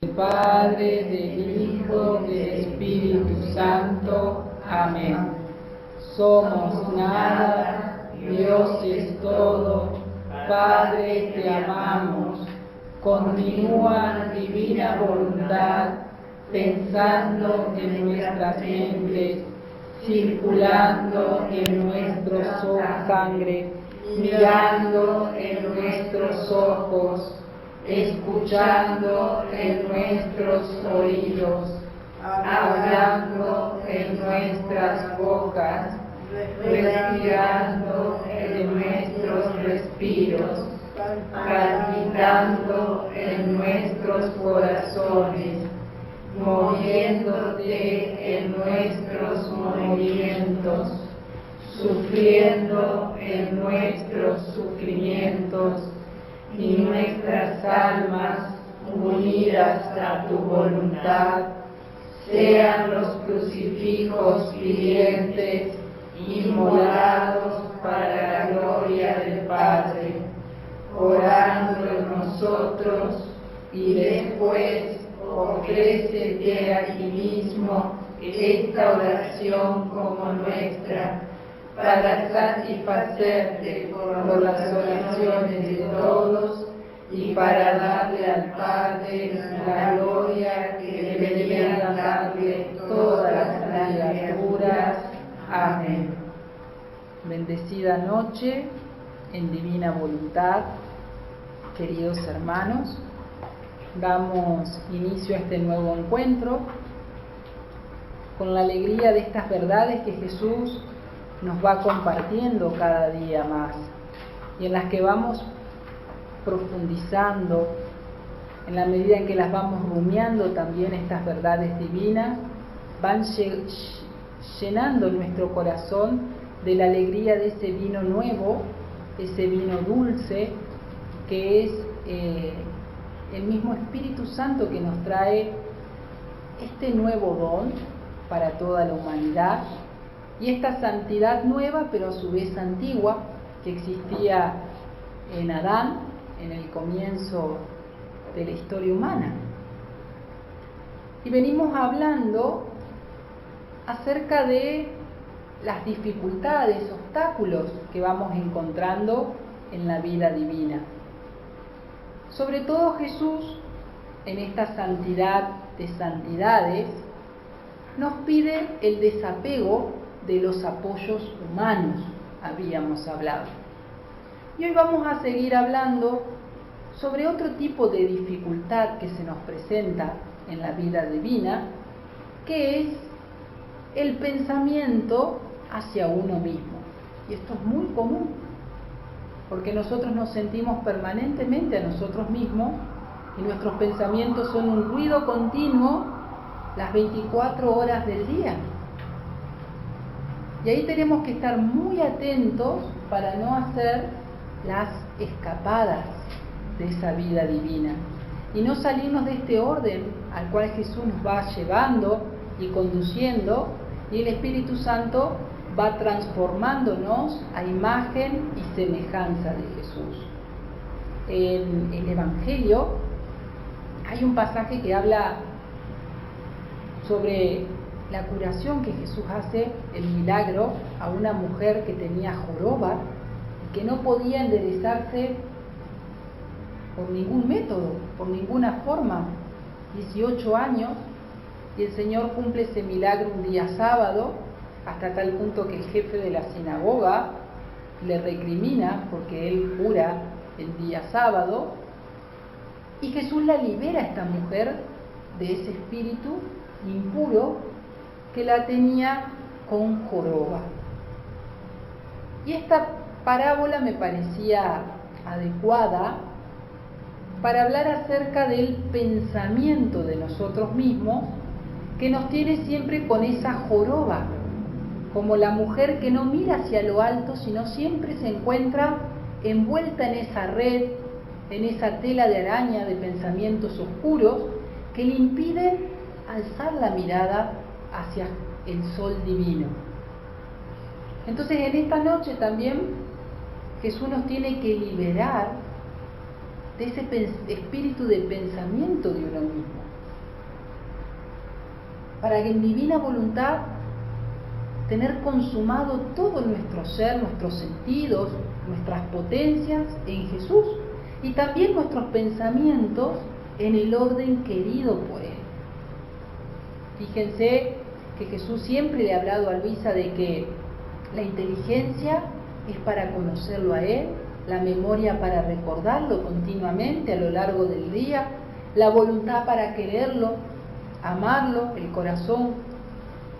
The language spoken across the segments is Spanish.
Del Padre, del Hijo, del Espíritu Santo. Amén. Somos nada, Dios es todo, Padre te amamos. Continúa divina voluntad, pensando en nuestras mentes, circulando en nuestros sangre, mirando en nuestros ojos, escuchando en nuestros oídos, hablando en nuestras bocas, respirando en nuestros respiros, palpitando en nuestros corazones, moviéndote en nuestros movimientos, sufriendo en nuestros sufrimientos, y nuestras almas unidas a tu voluntad sean los crucifijos vivientes inmolados para la gloria del Padre, orando en nosotros, y después ofrécete a ti mismo esta oración como nuestra, para satisfacerte por las oraciones de todos y para darle al Padre la gloria que deberían darle todas las criaturas. Amén. Bendecida noche en divina voluntad, queridos hermanos. Damos inicio a este nuevo encuentro con la alegría de estas verdades que Jesús nos va compartiendo cada día más y en las que vamos profundizando en la medida en que las vamos rumiando. También estas verdades divinas van llenando nuestro corazón de la alegría de ese vino nuevo, ese vino dulce que es el mismo Espíritu Santo que nos trae este nuevo don para toda la humanidad. Y esta santidad nueva, pero a su vez antigua, que existía en Adán, en el comienzo de la historia humana. Y venimos hablando acerca de las dificultades, obstáculos que vamos encontrando en la vida divina. Sobre todo Jesús, en esta santidad de santidades, nos pide el desapego de los apoyos humanos, habíamos hablado. Y hoy vamos a seguir hablando sobre otro tipo de dificultad que se nos presenta en la vida divina, que es el pensamiento hacia uno mismo. Y esto es muy común, porque nosotros nos sentimos permanentemente a nosotros mismos y nuestros pensamientos son un ruido continuo las 24 horas del día. Y ahí tenemos que estar muy atentos para no hacer las escapadas de esa vida divina y no salirnos de este orden al cual Jesús nos va llevando y conduciendo, y el Espíritu Santo va transformándonos a imagen y semejanza de Jesús. En el Evangelio hay un pasaje que habla sobre la curación que Jesús hace, el milagro a una mujer que tenía joroba y que no podía enderezarse por ningún método, por ninguna forma, 18 años, y el Señor cumple ese milagro un día sábado, hasta tal punto que el jefe de la sinagoga le recrimina porque él cura el día sábado, y Jesús la libera a esta mujer de ese espíritu impuro que la tenía con joroba. Y esta parábola me parecía adecuada para hablar acerca del pensamiento de nosotros mismos, que nos tiene siempre con esa joroba, como la mujer que no mira hacia lo alto, sino siempre se encuentra envuelta en esa red, en esa tela de araña de pensamientos oscuros que le impiden alzar la mirada hacia el sol divino. Entonces, en esta noche también Jesús nos tiene que liberar de ese espíritu de pensamiento de uno mismo. para que en divina voluntad tener consumado todo nuestro ser, nuestros sentidos, nuestras potencias en Jesús y también nuestros pensamientos en el orden querido por Él. Fíjense que Jesús siempre le ha hablado a Luisa de que la inteligencia es para conocerlo a Él, la memoria para recordarlo continuamente a lo largo del día, la voluntad para quererlo, amarlo, el corazón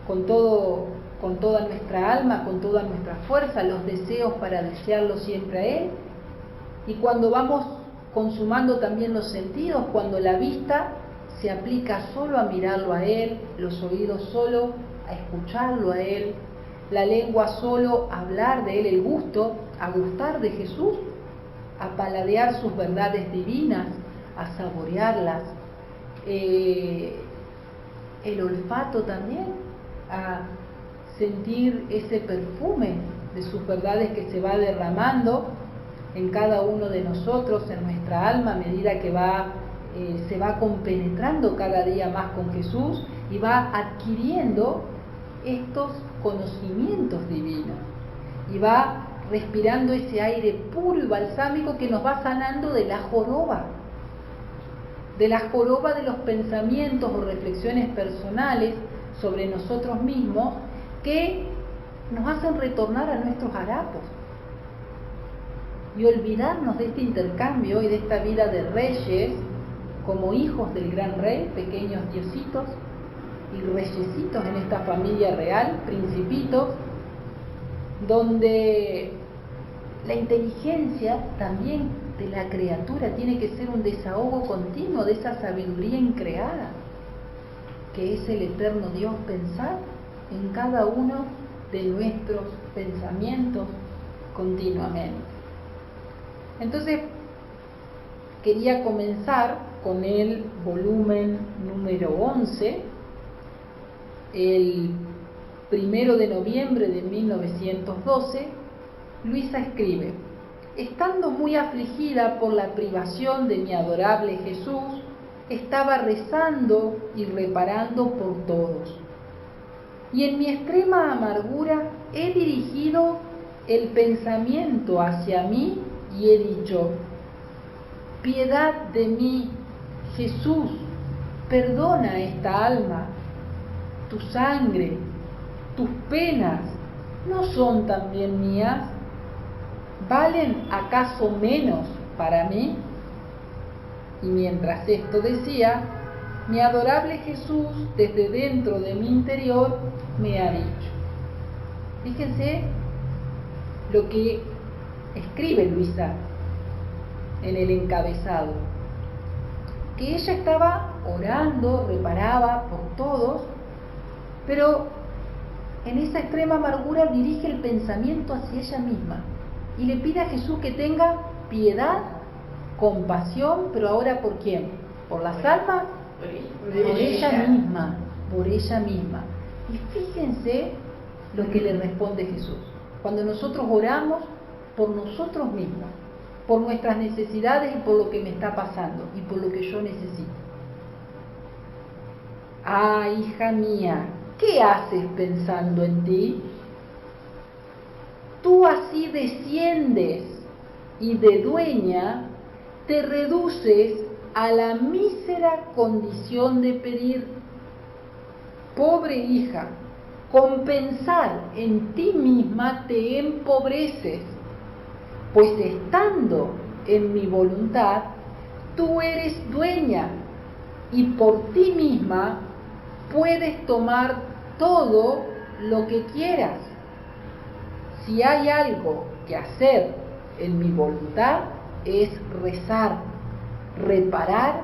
con toda nuestra alma, con toda nuestra fuerza, los deseos para desearlo siempre a Él. Y cuando vamos consumando también los sentidos, cuando la vista se aplica solo a mirarlo a Él, los oídos solo a escucharlo a Él, la lengua solo a hablar de Él, el gusto a gustar de Jesús, a paladear sus verdades divinas, a saborearlas, el olfato también, a sentir ese perfume de sus verdades que se va derramando en cada uno de nosotros, en nuestra alma, a medida que se va compenetrando cada día más con Jesús y va adquiriendo estos conocimientos divinos y va respirando ese aire puro y balsámico que nos va sanando de la joroba de los pensamientos o reflexiones personales sobre nosotros mismos que nos hacen retornar a nuestros harapos y olvidarnos de este intercambio y de esta vida de reyes como hijos del gran rey, pequeños diositos y reyesitos en esta familia real, principitos, donde la inteligencia también de la criatura tiene que ser un desahogo continuo de esa sabiduría increada, que es el eterno Dios pensar en cada uno de nuestros pensamientos continuamente. Entonces, quería comenzar con el volumen número 11, el 1 de noviembre de 1912, Luisa escribe: estando muy afligida por la privación de mi adorable Jesús, estaba rezando y reparando por todos. Y en mi extrema amargura he dirigido el pensamiento hacia mí y he dicho: piedad de mí, Jesús, perdona esta alma. Tu sangre, tus penas, ¿no son también mías? ¿Valen acaso menos para mí? Y mientras esto decía, mi adorable Jesús desde dentro de mi interior me ha dicho. Fíjense lo que escribe Luisa en el encabezado, que ella estaba orando, reparaba por todos, pero en esa extrema amargura dirige el pensamiento hacia ella misma y le pide a Jesús que tenga piedad, compasión, pero ahora ¿por quién? ¿Por las almas? Por ella misma. Y fíjense lo que le responde Jesús. Cuando nosotros oramos por nosotros mismos, por nuestras necesidades y por lo que me está pasando y por lo que yo necesito. Ah, hija mía, ¿qué haces pensando en ti? Tú así desciendes y de dueña te reduces a la mísera condición de pedir. Pobre hija, con pensar en ti misma te empobreces, pues estando en mi voluntad, tú eres dueña y por ti misma puedes tomar todo lo que quieras. Si hay algo que hacer en mi voluntad es rezar, reparar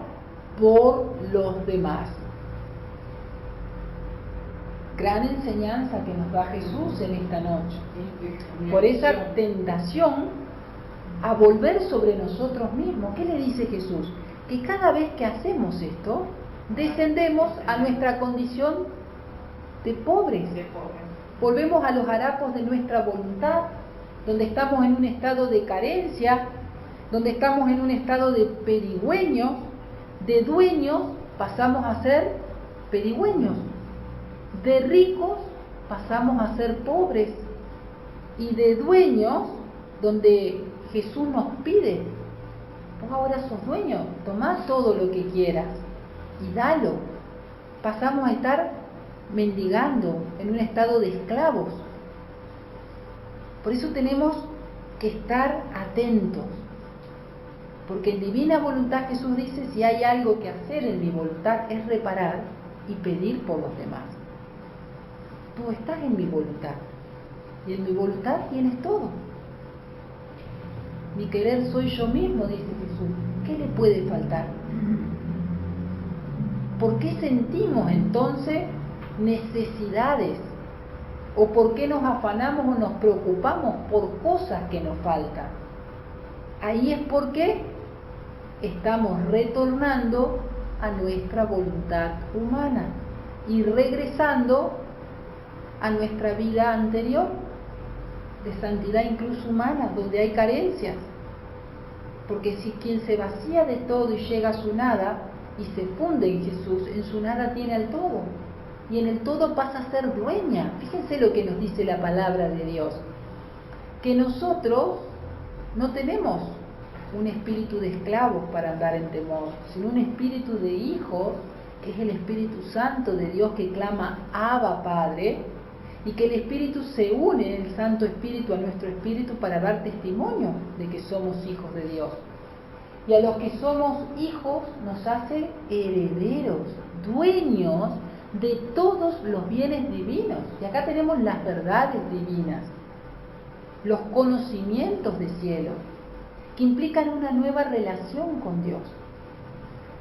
por los demás. Gran enseñanza que nos da Jesús en esta noche. Por esa tentación a volver sobre nosotros mismos. ¿Qué le dice Jesús? Que cada vez que hacemos esto, descendemos a nuestra condición de pobres. Volvemos a los harapos de nuestra voluntad, donde estamos en un estado de carencia, donde estamos en un estado de pedigüeños, de dueños pasamos a ser pedigüeños. De ricos pasamos a ser pobres y de dueños, donde Jesús nos pide, vos ahora sos dueño, tomá todo lo que quieras y dalo. Pasamos a estar mendigando en un estado de esclavos. Por eso tenemos que estar atentos, porque en divina voluntad Jesús dice, si hay algo que hacer en mi voluntad es reparar y pedir por los demás. Tú estás en mi voluntad y en mi voluntad tienes todo. Mi querer soy yo mismo, dice Jesús. ¿Qué le puede faltar? ¿Por qué sentimos entonces necesidades? ¿O por qué nos afanamos o nos preocupamos por cosas que nos faltan? Ahí es porque estamos retornando a nuestra voluntad humana y regresando a nuestra vida anterior de santidad incluso humana, donde hay carencias. Porque si quien se vacía de todo y llega a su nada y se funde en Jesús, en su nada tiene al todo. Y en el todo pasa a ser dueña. Fíjense lo que nos dice la palabra de Dios. Que nosotros no tenemos un espíritu de esclavos para andar en temor, sino un espíritu de hijos, que es el Espíritu Santo de Dios que clama Abba Padre, y que el Espíritu se une, el Santo Espíritu, a nuestro espíritu para dar testimonio de que somos hijos de Dios. Y a los que somos hijos nos hace herederos, dueños de todos los bienes divinos. Y acá tenemos las verdades divinas, los conocimientos de cielo, que implican una nueva relación con Dios,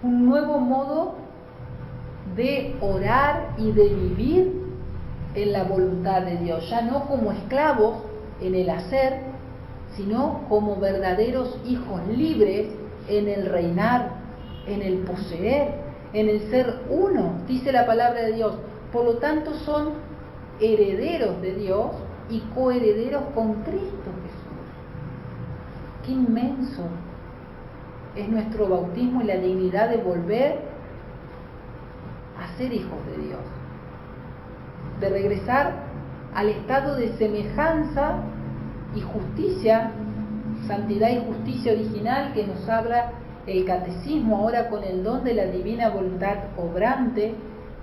un nuevo modo de orar y de vivir en la voluntad de Dios, ya no como esclavos en el hacer, sino como verdaderos hijos libres en el reinar, en el poseer, en el ser uno, dice la palabra de Dios. Por lo tanto son herederos de Dios y coherederos con Cristo Jesús. ¡Qué inmenso es nuestro bautismo y la dignidad de volver a ser hijos de Dios! De regresar al estado de semejanza y justicia, santidad y justicia original que nos habla el catecismo ahora con el don de la divina voluntad obrante,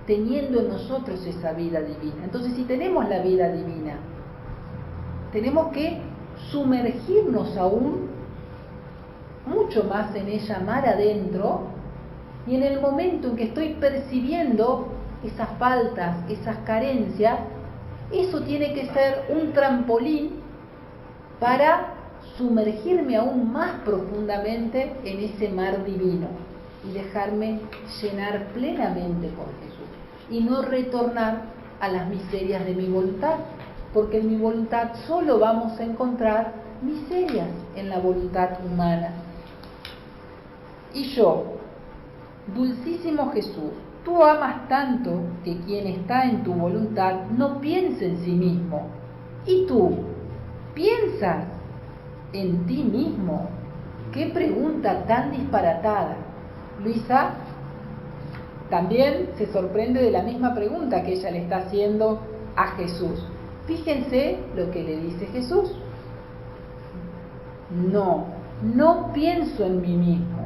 teniendo en nosotros esa vida divina. Entonces, si tenemos la vida divina, tenemos que sumergirnos aún mucho más en ella, mar adentro, y en el momento en que estoy percibiendo esas faltas, esas carencias, eso tiene que ser un trampolín para sumergirme aún más profundamente en ese mar divino y dejarme llenar plenamente por Jesús y no retornar a las miserias de mi voluntad, porque en mi voluntad solo vamos a encontrar miserias en la voluntad humana. Y yo, dulcísimo Jesús, tú amas tanto que quien está en tu voluntad no piense en sí mismo. ¿Y tú piensas en ti mismo? ¡Qué pregunta tan disparatada! Luisa también se sorprende de la misma pregunta que ella le está haciendo a Jesús. Fíjense lo que le dice Jesús. No pienso en mí mismo.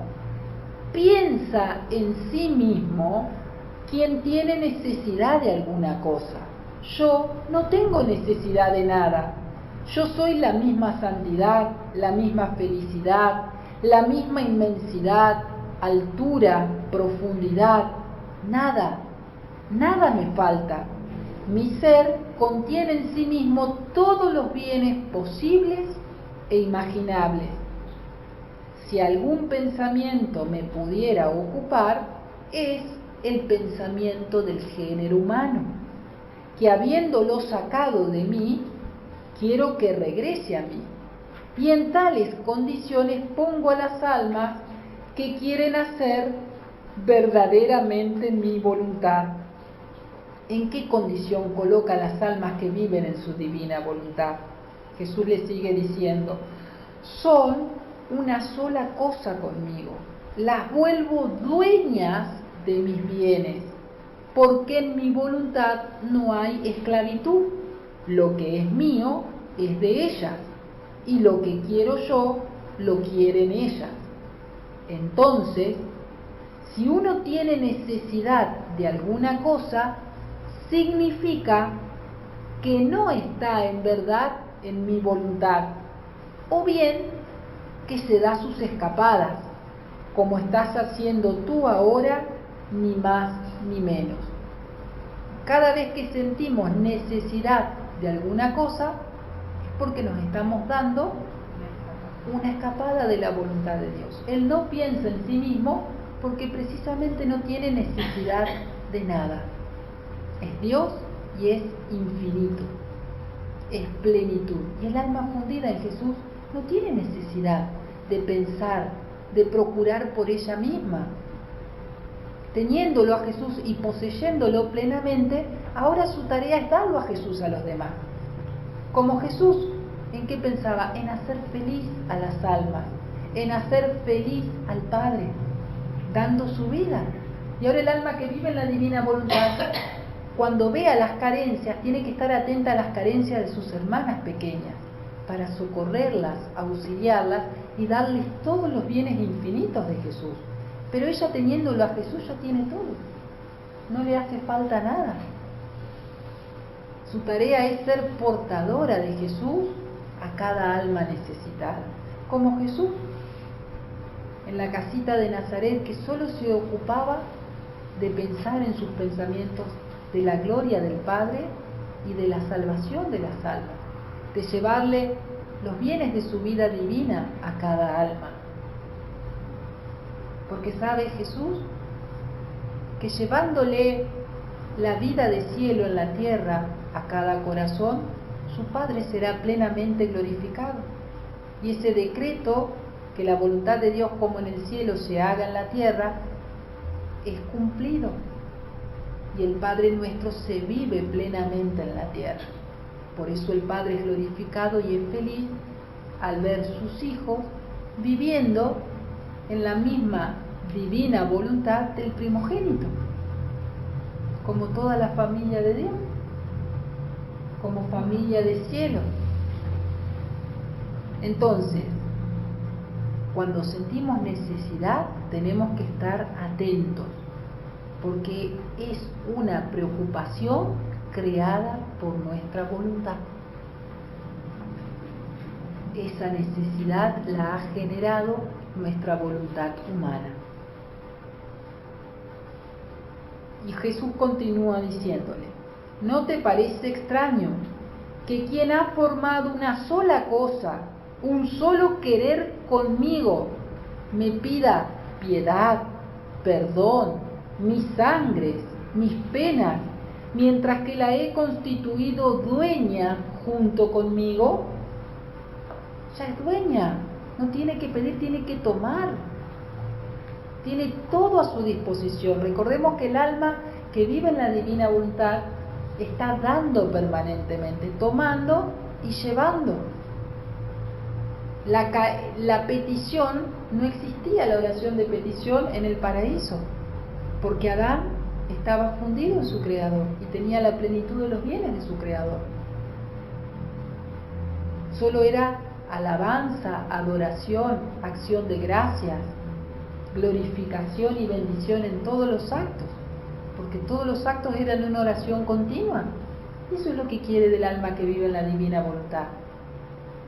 Piensa en sí mismo quien tiene necesidad de alguna cosa. Yo no tengo necesidad de nada. Yo soy la misma santidad, la misma felicidad, la misma inmensidad, altura, profundidad. Nada me falta. Mi ser contiene en sí mismo todos los bienes posibles e imaginables. Si algún pensamiento me pudiera ocupar, es el pensamiento del género humano, que habiéndolo sacado de mí, quiero que regrese a mí. Y en tales condiciones pongo a las almas que quieren hacer verdaderamente mi voluntad. ¿En qué condición coloca las almas que viven en su divina voluntad? Jesús le sigue diciendo, son una sola cosa conmigo, las vuelvo dueñas de mis bienes. porque en mi voluntad no hay esclavitud. Lo que es mío es de ellas, y lo que quiero yo, lo quieren ellas. Entonces, si uno tiene necesidad de alguna cosa, significa que no está en verdad en mi voluntad, o bien que se da sus escapadas, como estás haciendo tú ahora, ni más ni menos. Cada vez que sentimos necesidad de alguna cosa, es porque nos estamos dando una escapada de la voluntad de Dios. Él no piensa en sí mismo porque precisamente no tiene necesidad de nada. Es Dios y es infinito, es plenitud. Y el alma fundida en Jesús no tiene necesidad de pensar, de procurar por ella misma. Teniéndolo a Jesús y poseyéndolo plenamente, ahora su tarea es darlo a Jesús a los demás. Como Jesús, ¿en qué pensaba? En hacer feliz a las almas, en hacer feliz al Padre, dando su vida. Y ahora el alma que vive en la divina voluntad, cuando vea las carencias, tiene que estar atenta a las carencias de sus hermanas pequeñas, para socorrerlas, auxiliarlas y darles todos los bienes infinitos de Jesús. Pero ella, teniéndolo a Jesús, ya tiene todo, no le hace falta nada. Su tarea es ser portadora de Jesús a cada alma necesitada, como Jesús en la casita de Nazaret, que solo se ocupaba de pensar en sus pensamientos de la gloria del Padre y de la salvación de las almas, de llevarle los bienes de su vida divina a cada alma. Porque sabe Jesús que llevándole la vida de cielo en la tierra a cada corazón, su Padre será plenamente glorificado. Y ese decreto, que la voluntad de Dios como en el cielo se haga en la tierra, es cumplido. Y el Padre nuestro se vive plenamente en la tierra. Por eso el Padre es glorificado y es feliz al ver sus hijos viviendo en la misma divina voluntad del primogénito, como toda la familia de Dios, como familia de cielo. Entonces, cuando sentimos necesidad, tenemos que estar atentos, porque es una preocupación creada por nuestra voluntad. Esa necesidad la ha generado nuestra voluntad humana. Y Jesús continúa diciéndole: ¿no te parece extraño que quien ha formado una sola cosa, un solo querer conmigo, me pida piedad, perdón, mis sangres, mis penas, mientras que la he constituido dueña junto conmigo? Ya es dueña, no tiene que pedir, tiene que tomar. Tiene todo a su disposición. Recordemos que el alma que vive en la divina voluntad está dando permanentemente, tomando y llevando. La petición, no existía la oración de petición en el paraíso, porque Adán estaba fundido en su Creador y tenía la plenitud de los bienes de su Creador. Solo era alabanza, adoración, acción de gracias, glorificación y bendición en todos los actos, porque todos los actos eran una oración continua. Eso es lo que quiere del alma que vive en la divina voluntad,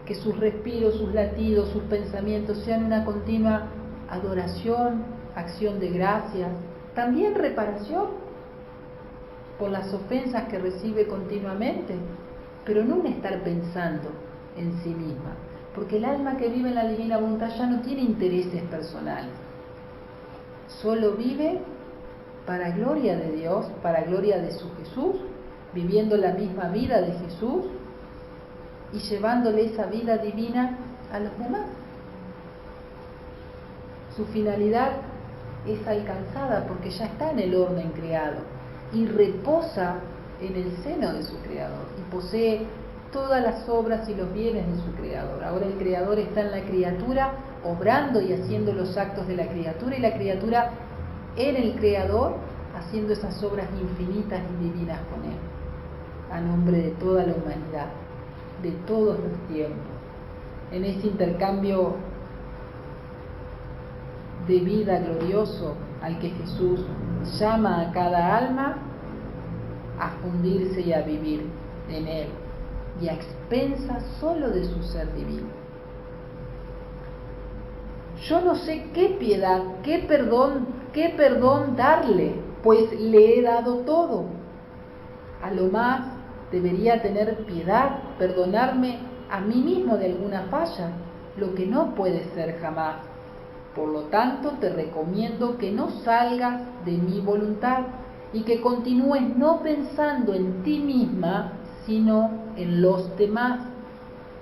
que sus respiros, sus latidos, sus pensamientos sean una continua adoración, acción de gracias, también reparación por las ofensas que recibe continuamente, pero no un estar pensando en sí misma, porque el alma que vive en la divina voluntad ya no tiene intereses personales, solo vive para gloria de Dios, para gloria de su Jesús, viviendo la misma vida de Jesús y llevándole esa vida divina a los demás. Su finalidad es alcanzada porque ya está en el orden creado y reposa en el seno de su Creador y posee todas las obras y los bienes de su Creador. Ahora el Creador está en la criatura, obrando y haciendo los actos de la criatura, y la criatura en el Creador, haciendo esas obras infinitas y divinas con Él, a nombre de toda la humanidad, de todos los tiempos, en ese intercambio de vida glorioso al que Jesús llama a cada alma a fundirse y a vivir en Él, y a expensas solo de su ser divino. Yo no sé qué piedad, qué perdón darle, pues le he dado todo. A lo más debería tener piedad, perdonarme a mí mismo de alguna falla, lo que no puede ser jamás. Por lo tanto, te recomiendo que no salgas de mi voluntad y que continúes no pensando en ti misma, sino en los demás,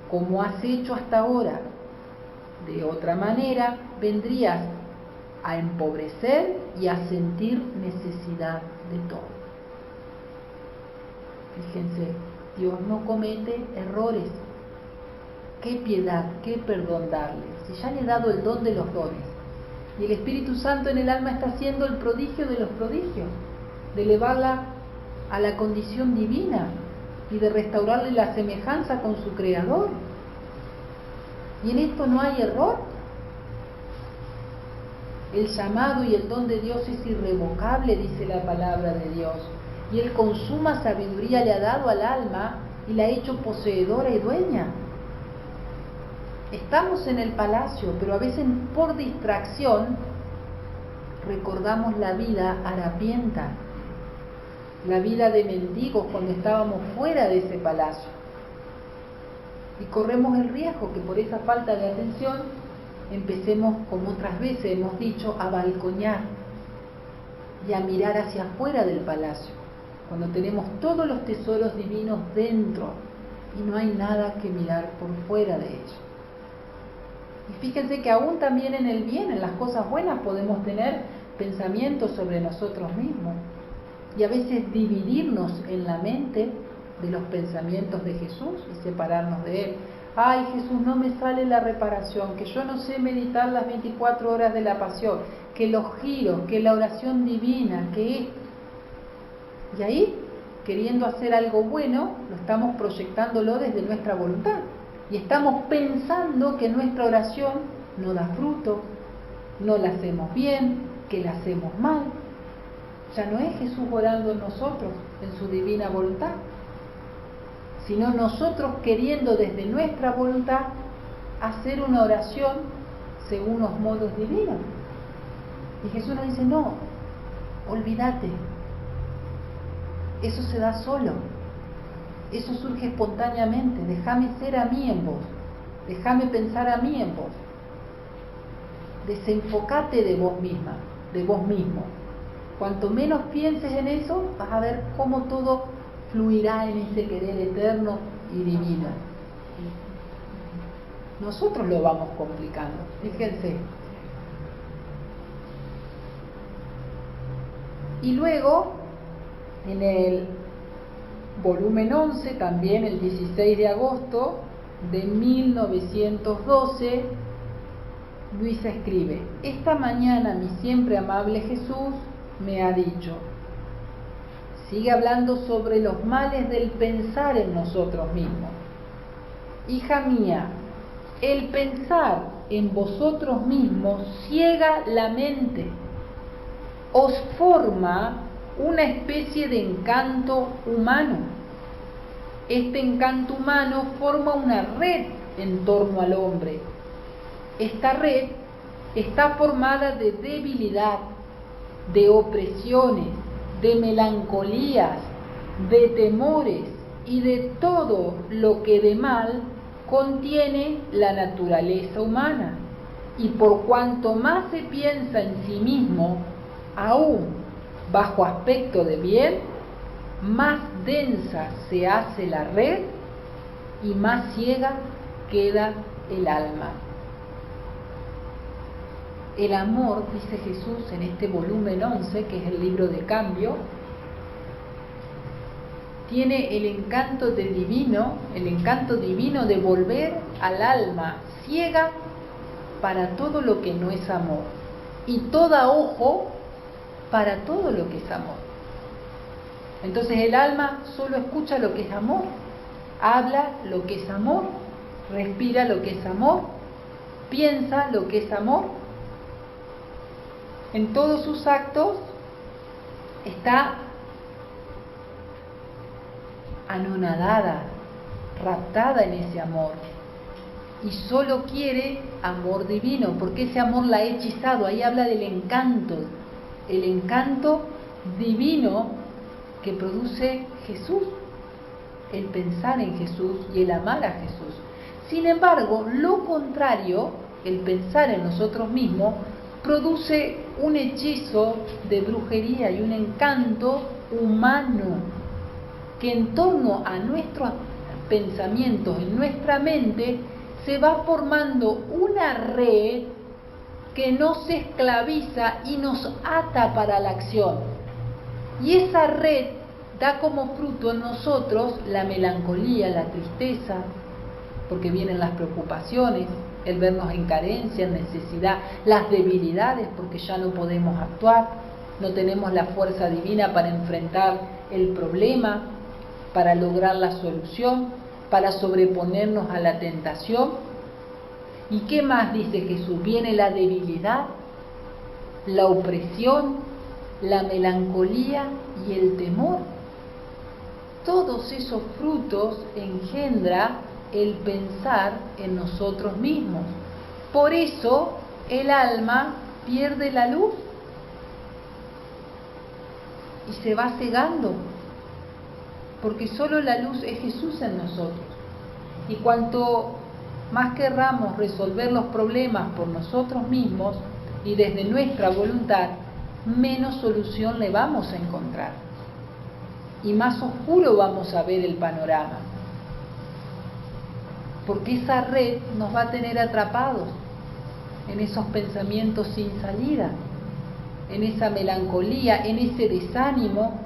como has hecho hasta ahora. De otra manera, vendrías a empobrecer y a sentir necesidad de todo. Fíjense, Dios no comete errores. Qué piedad, qué perdón darle, si ya le he dado el don de los dones. Y el Espíritu Santo en el alma está haciendo el prodigio de los prodigios, de elevarla a la condición divina y de restaurarle la semejanza con su Creador. Y en esto no hay error. El llamado y el don de Dios es irrevocable, dice la palabra de Dios. Y Él con suma sabiduría le ha dado al alma y la ha hecho poseedora y dueña. Estamos en el palacio, pero a veces por distracción recordamos la vida harapienta, la vida de mendigos cuando estábamos fuera de ese palacio. Y corremos el riesgo que por esa falta de atención empecemos, como otras veces hemos dicho, a balconear y a mirar hacia afuera del palacio, cuando tenemos todos los tesoros divinos dentro y no hay nada que mirar por fuera de ellos. Y fíjense que aún también en el bien, en las cosas buenas, podemos tener pensamientos sobre nosotros mismos y a veces dividirnos en la mente de los pensamientos de Jesús y separarnos de Él. Ay, Jesús, no me sale la reparación, que yo no sé meditar las 24 horas de la pasión, que los giros, que la oración divina, que... Y ahí, queriendo hacer algo bueno, lo estamos proyectándolo desde nuestra voluntad. Y estamos pensando que nuestra oración no da fruto, no la hacemos bien, que la hacemos mal. Ya no es Jesús orando en nosotros, en su divina voluntad, sino nosotros queriendo desde nuestra voluntad hacer una oración según los modos divinos. Y Jesús nos dice, no, olvídate, eso se da solo, eso surge espontáneamente, déjame ser a mí en vos, déjame pensar a mí en vos, desenfocate de vos misma, de vos mismo. Cuanto menos pienses en eso, vas a ver cómo todo fluirá en ese querer eterno y divino. Nosotros lo vamos complicando, fíjense. Y luego, en el volumen 11, también el 16 de agosto de 1912, Luisa escribe: esta mañana mi siempre amable Jesús me ha dicho, sigue hablando sobre los males del pensar en nosotros mismos. Hija mía, el pensar en vosotros mismos ciega la mente, os forma una especie de encanto humano. Este encanto humano forma una red en torno al hombre. Esta red está formada de debilidad, de opresiones, de melancolías, de temores y de todo lo que de mal contiene la naturaleza humana. Y por cuanto más se piensa en sí mismo, aún bajo aspecto de bien, más densa se hace la red y más ciega queda el alma. El amor, dice Jesús en este volumen 11, que es el libro de cambio, tiene el encanto divino de volver al alma ciega para todo lo que no es amor. Y toda ojo para todo lo que es amor. Entonces el alma solo escucha lo que es amor, habla lo que es amor, respira lo que es amor, piensa lo que es amor. En todos sus actos está anonadada, raptada en ese amor. Y solo quiere amor divino, porque ese amor la ha hechizado. Ahí habla del encanto, el encanto divino que produce Jesús, el pensar en Jesús y el amar a Jesús. Sin embargo, lo contrario, el pensar en nosotros mismos, produce un hechizo de brujería y un encanto humano que en torno a nuestros pensamientos, en nuestra mente, se va formando una red que nos esclaviza y nos ata para la acción. Y esa red da como fruto en nosotros la melancolía, la tristeza, porque vienen las preocupaciones, el vernos en carencia, en necesidad, las debilidades, porque ya no podemos actuar, no tenemos la fuerza divina para enfrentar el problema, para lograr la solución, para sobreponernos a la tentación. ¿Y qué más dice Jesús? Viene la debilidad, la opresión, la melancolía y el temor. Todos esos frutos engendra el pensar en nosotros mismos. Por eso el alma pierde la luz y se va cegando, porque solo la luz es Jesús en nosotros. Y cuanto más querramos resolver los problemas por nosotros mismos y desde nuestra voluntad, menos solución le vamos a encontrar y más oscuro vamos a ver el panorama, porque esa red nos va a tener atrapados en esos pensamientos sin salida, en esa melancolía, en ese desánimo,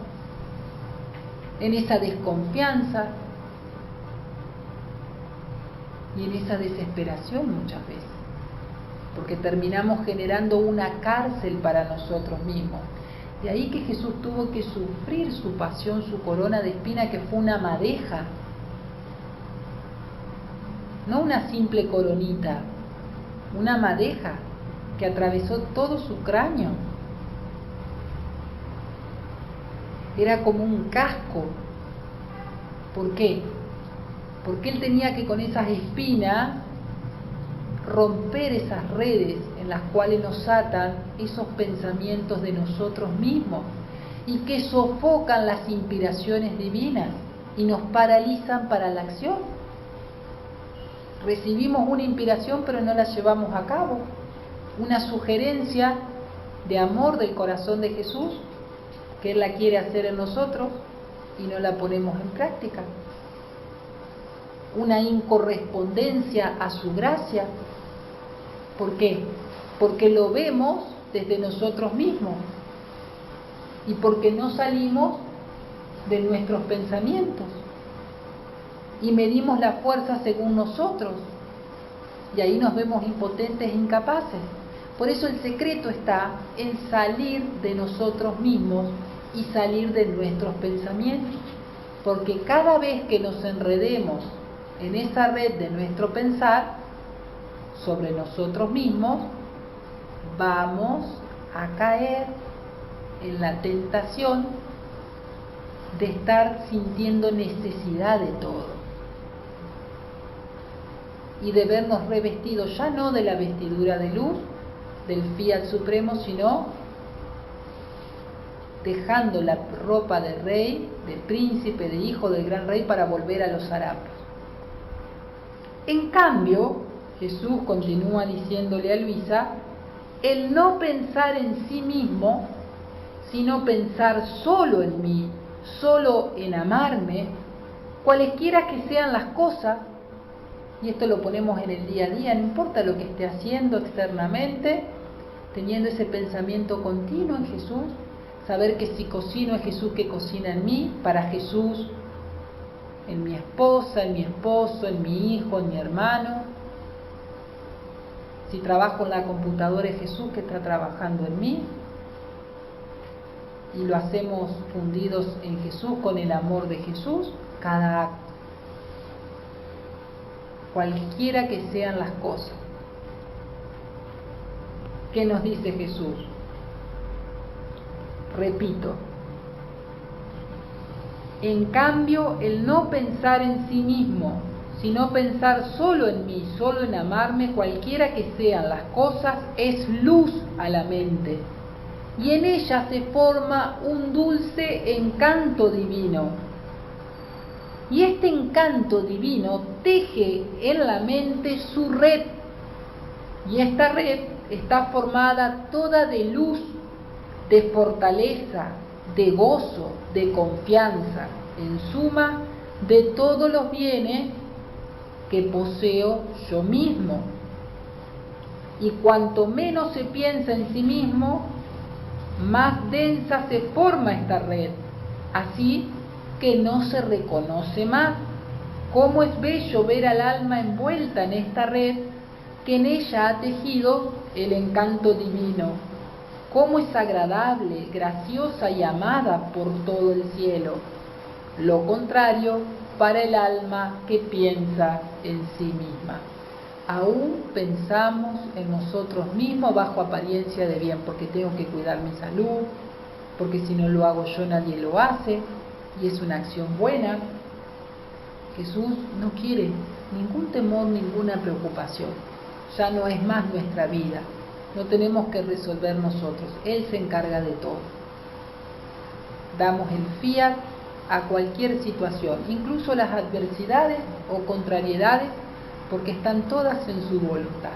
en esa desconfianza y en esa desesperación muchas veces, porque terminamos generando una cárcel para nosotros mismos. De ahí que Jesús tuvo que sufrir su pasión, su corona de espina, que fue una madeja, no una simple coronita, una madeja que atravesó todo su cráneo. Era como un casco. ¿Por qué? Porque Él tenía que con esas espinas romper esas redes en las cuales nos atan esos pensamientos de nosotros mismos y que sofocan las inspiraciones divinas y nos paralizan para la acción. Recibimos una inspiración pero no la llevamos a cabo, una sugerencia de amor del corazón de Jesús que Él la quiere hacer en nosotros y no la ponemos en práctica, una incorrespondencia a su gracia. ¿Por qué? Porque lo vemos desde nosotros mismos y porque no salimos de nuestros pensamientos y medimos la fuerza según nosotros y ahí nos vemos impotentes e incapaces. Por eso el secreto está en salir de nosotros mismos y salir de nuestros pensamientos, porque cada vez que nos enredemos en esa red de nuestro pensar sobre nosotros mismos, vamos a caer en la tentación de estar sintiendo necesidad de todo y de vernos revestidos ya no de la vestidura de luz del Fiat Supremo, sino dejando la ropa de rey, de príncipe, de hijo del gran rey para volver a los harapos. En cambio, Jesús continúa diciéndole a Luisa, el no pensar en sí mismo, sino pensar solo en mí, solo en amarme, cualesquiera que sean las cosas, y esto lo ponemos en el día a día, no importa lo que esté haciendo externamente, teniendo ese pensamiento continuo en Jesús, saber que si cocino es Jesús que cocina en mí, para Jesús, en mi esposa, en mi esposo, en mi hijo, en mi hermano. Si trabajo en la computadora es Jesús que está trabajando en mí. y lo hacemos fundidos en Jesús, con el amor de Jesús, cada acto, cualquiera que sean las cosas. ¿Qué nos dice Jesús? Repito, en cambio, el no pensar en sí mismo, sino pensar solo en mí, solo en amarme, cualquiera que sean las cosas, es luz a la mente, y en ella se forma un dulce encanto divino. Y este encanto divino teje en la mente su red, y esta red está formada toda de luz, de fortaleza, de gozo, de confianza, en suma, de todos los bienes que poseo yo mismo. Y cuanto menos se piensa en sí mismo, más densa se forma esta red, así que no se reconoce más. Cómo es bello ver al alma envuelta en esta red que en ella ha tejido el encanto divino. Cómo es agradable, graciosa y amada por todo el cielo. Lo contrario para el alma que piensa en sí misma. Aún pensamos en nosotros mismos bajo apariencia de bien, porque tengo que cuidar mi salud, porque si no lo hago yo nadie lo hace, y es una acción buena. Jesús no quiere ningún temor, ninguna preocupación. Ya no es más nuestra vida. No tenemos que resolver nosotros. Él se encarga de todo. Damos el fiat a cualquier situación, incluso las adversidades o contrariedades, porque están todas en su voluntad.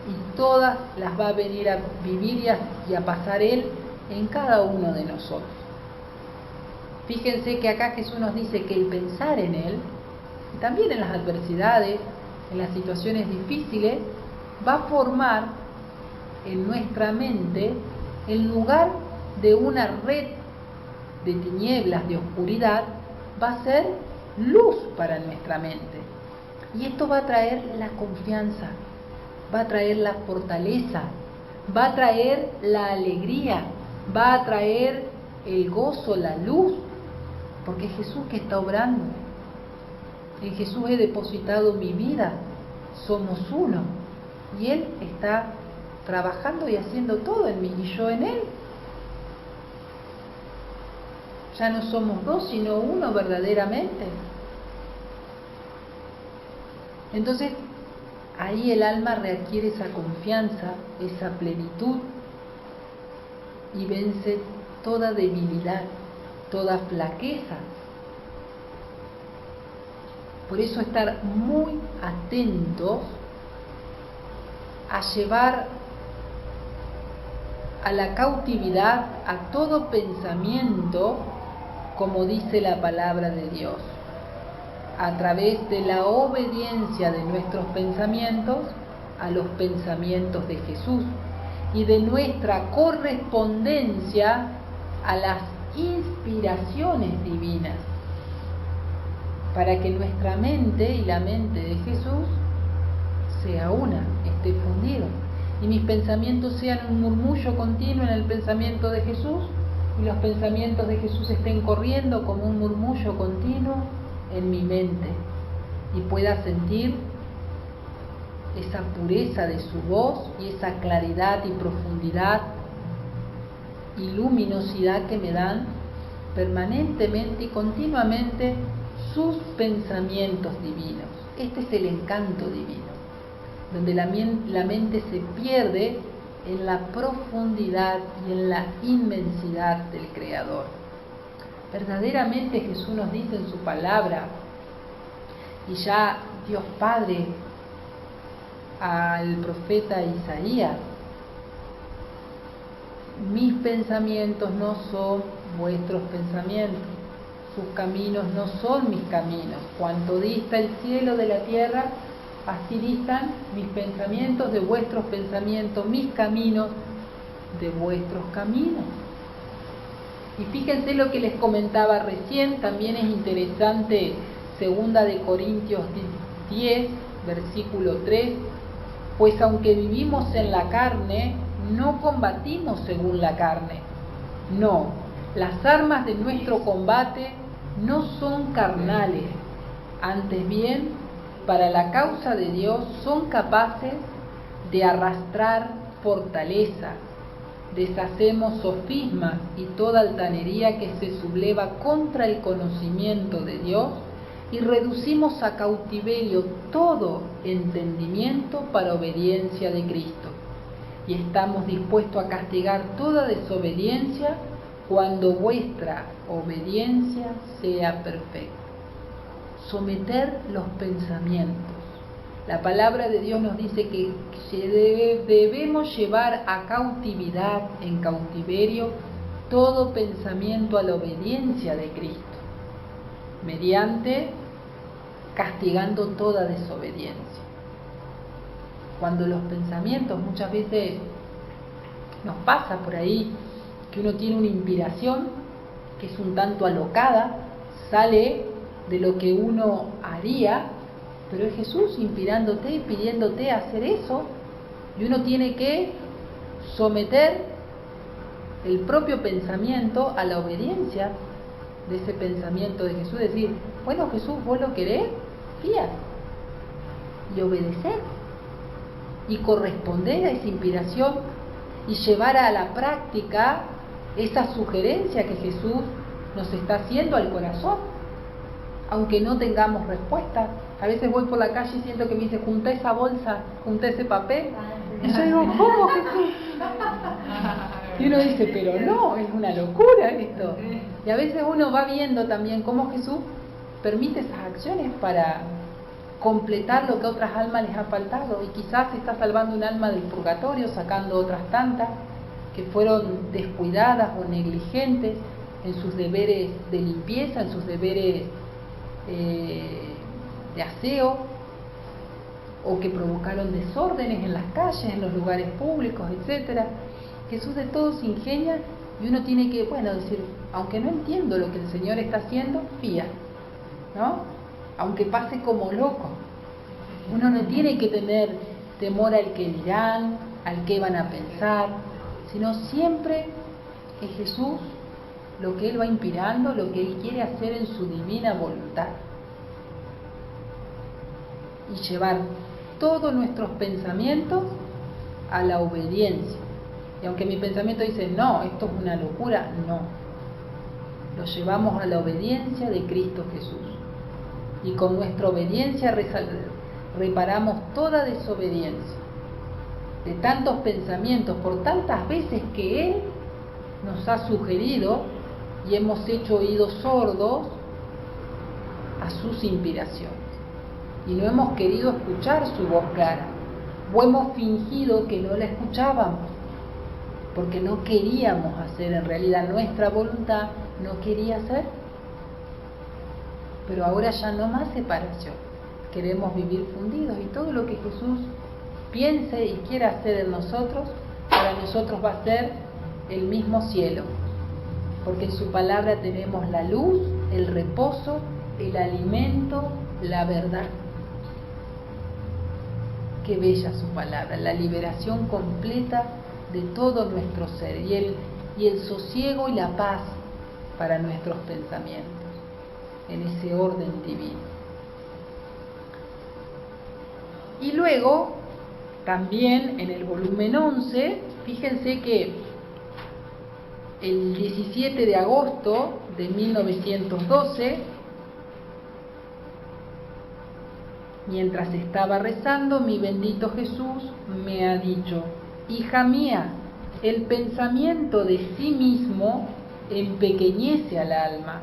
Y todas las va a venir a vivir y a pasar Él en cada uno de nosotros. Fíjense que acá Jesús nos dice que el pensar en Él, y también en las adversidades, en las situaciones difíciles, va a formar en nuestra mente en lugar de una red de tinieblas, de oscuridad, va a ser luz para nuestra mente. Y esto va a traer la confianza, va a traer la fortaleza, va a traer la alegría, va a traer el gozo, la luz, porque es Jesús que está obrando. En Jesús he depositado mi vida, somos uno, y Él está trabajando y haciendo todo en mí, y yo en Él. Ya no somos dos, sino uno verdaderamente. Entonces, ahí el alma readquiere esa confianza, esa plenitud, y vence toda debilidad, toda flaqueza. Por eso estar muy atentos a llevar a la cautividad a todo pensamiento, como dice la palabra de Dios, a través de la obediencia de nuestros pensamientos a los pensamientos de Jesús y de nuestra correspondencia a las inspiraciones divinas, para que nuestra mente y la mente de Jesús sea una, esté fundido, y mis pensamientos sean un murmullo continuo en el pensamiento de Jesús, y los pensamientos de Jesús estén corriendo como un murmullo continuo en mi mente, y pueda sentir esa pureza de su voz y esa claridad y profundidad y luminosidad que me dan permanentemente y continuamente sus pensamientos divinos. Este es el encanto divino, donde la mente se pierde en la profundidad y en la inmensidad del Creador. Verdaderamente Jesús nos dice en su palabra, y ya Dios Padre al profeta Isaías: mis pensamientos no son vuestros pensamientos, sus caminos no son mis caminos. Cuanto dista el cielo de la tierra, así distan mis pensamientos de vuestros pensamientos, mis caminos de vuestros caminos. Y fíjense lo que les comentaba recién, también es interesante, 2 de Corintios 10, versículo 3, pues aunque vivimos en la carne, no combatimos según la carne. No, Las armas de nuestro combate no son carnales, antes bien, para la causa de Dios son capaces de arrastrar fortalezas, deshacemos sofismas y toda altanería que se subleva contra el conocimiento de Dios y reducimos a cautiverio todo entendimiento para obediencia de Cristo. Y estamos dispuestos a castigar toda desobediencia cuando vuestra obediencia sea perfecta. Someter los pensamientos. La palabra de Dios nos dice que debemos llevar a cautividad, en cautiverio, todo pensamiento a la obediencia de Cristo, mediante castigando toda desobediencia. Cuando los pensamientos, muchas veces nos pasa por ahí, que uno tiene una inspiración que es un tanto alocada, sale de lo que uno haría, pero es Jesús inspirándote y pidiéndote hacer eso, y uno tiene que someter el propio pensamiento a la obediencia de ese pensamiento de Jesús, decir, bueno Jesús, vos lo querés, fíjate, y obedecer, y corresponder a esa inspiración, y llevar a la práctica esa sugerencia que Jesús nos está haciendo al corazón, aunque no tengamos respuesta. A veces voy por la calle y siento que me dice, junta esa bolsa, junta ese papel, y yo digo, ¿cómo Jesús? Y uno dice, pero no, es una locura esto. Y a veces uno va viendo también cómo Jesús permite esas acciones para completar lo que a otras almas les ha faltado, y quizás está salvando un alma del purgatorio, sacando otras tantas que fueron descuidadas o negligentes en sus deberes de limpieza, en sus deberes de aseo, o que provocaron desórdenes en las calles, en los lugares públicos, etcétera. Jesús de todo se ingenia, y uno tiene que, decir, aunque no entiendo lo que el Señor está haciendo, fía, ¿no? Aunque pase como loco. Uno no tiene que tener temor al que dirán, al que van a pensar, sino siempre es Jesús lo que Él va inspirando, lo que Él quiere hacer en su divina voluntad. Y llevar todos nuestros pensamientos a la obediencia. Y aunque mi pensamiento dice, no, esto es una locura, no. Lo llevamos a la obediencia de Cristo Jesús. Y con nuestra obediencia reparamos toda desobediencia. De tantos pensamientos, por tantas veces que Él nos ha sugerido y hemos hecho oídos sordos a sus inspiraciones. Y no hemos querido escuchar su voz clara, o hemos fingido que no la escuchábamos, porque no queríamos hacer, en realidad nuestra voluntad no quería hacer. Pero ahora ya no más separación, queremos vivir fundidos, y todo lo que Jesús piense y quiera hacer en nosotros, para nosotros va a ser el mismo cielo, porque en su palabra tenemos la luz, el reposo, el alimento, la verdad. Qué bella su palabra, la liberación completa de todo nuestro ser, y el sosiego y la paz para nuestros pensamientos, en ese orden divino. Y luego, también en el volumen 11, fíjense que el 17 de agosto de 1912, mientras estaba rezando, mi bendito Jesús me ha dicho, hija mía, el pensamiento de sí mismo empequeñece al alma,